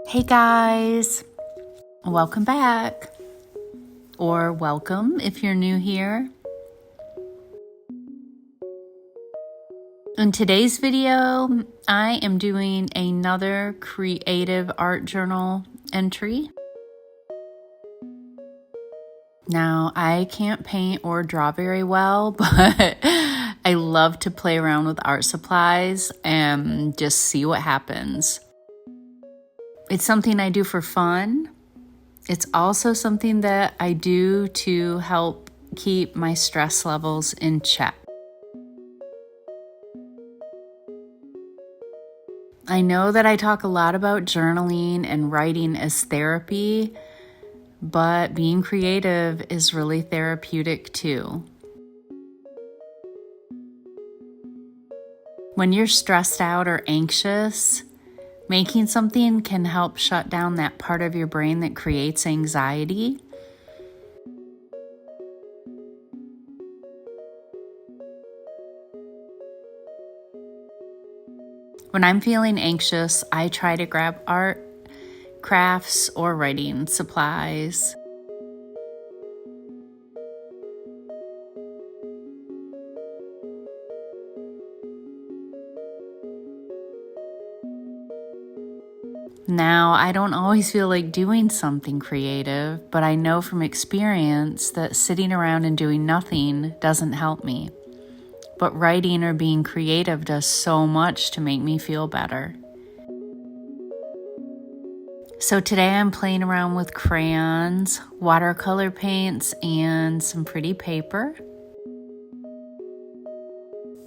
Hey guys, welcome back, or welcome if you're new here. In today's video, I am doing another creative art journal entry. Now, I can't paint or draw very well, but I love to play around with art supplies and just see what happens. It's something I do for fun. It's also something that I do to help keep my stress levels in check. I know that I talk a lot about journaling and writing as therapy, but being creative is really therapeutic too. When you're stressed out or anxious, making something can help shut down that part of your brain that creates anxiety. When I'm feeling anxious, I try to grab art, crafts, or writing supplies. Now, I don't always feel like doing something creative, but I know from experience that sitting around and doing nothing doesn't help me. But writing or being creative does so much to make me feel better. So today I'm playing around with crayons, watercolor paints, and some pretty paper.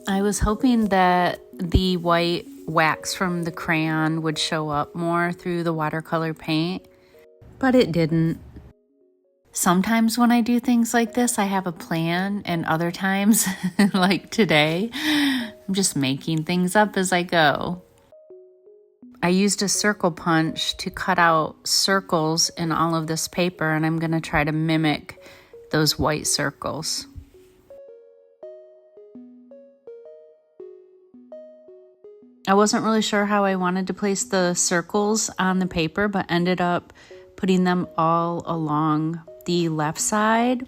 I was hoping that the white wax from the crayon would show up more through the watercolor paint, but it didn't. Sometimes when I do things like this, I have a plan, and other times, like today, I'm just making things up as I go. I used a circle punch to cut out circles in all of this paper, and I'm going to try to mimic those white circles. I wasn't really sure how I wanted to place the circles on the paper, but ended up putting them all along the left side.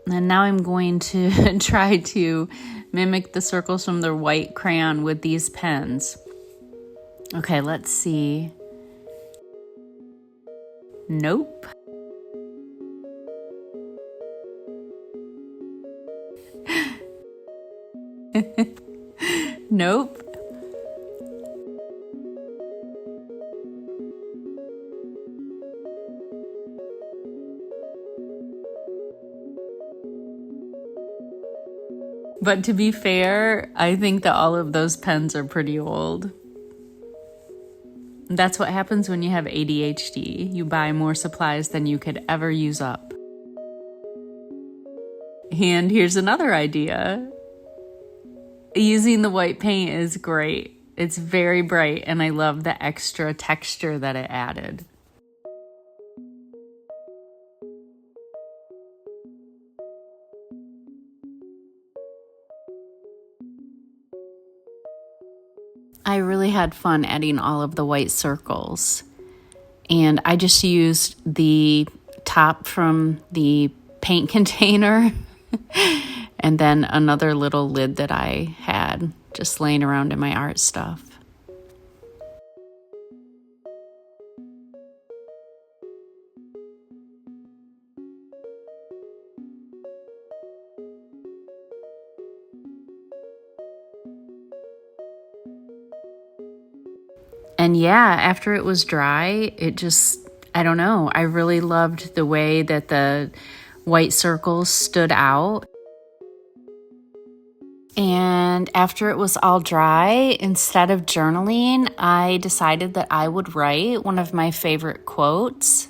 And now I'm going to try to mimic the circles from the white crayon with these pens. Okay, let's see. Nope. Nope. But to be fair, I think that all of those pens are pretty old. That's what happens when you have ADHD. You buy more supplies than you could ever use up. And here's another idea. Using the white paint is great. It's very bright, and I love the extra texture that it added. I really had fun adding all of the white circles. And I just used the top from the paint container and then another little lid that I had just laying around in my art stuff. And yeah, after it was dry, it just, I don't know, I really loved the way that the white circles stood out. And after it was all dry, instead of journaling, I decided that I would write one of my favorite quotes.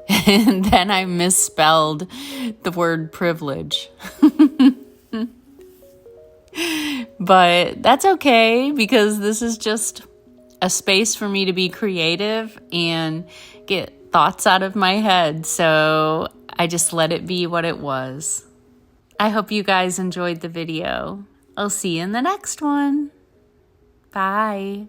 And then I misspelled the word privilege. But that's okay, because this is just a space for me to be creative and get thoughts out of my head. So I just let it be what it was. I hope you guys enjoyed the video. I'll see you in the next one. Bye.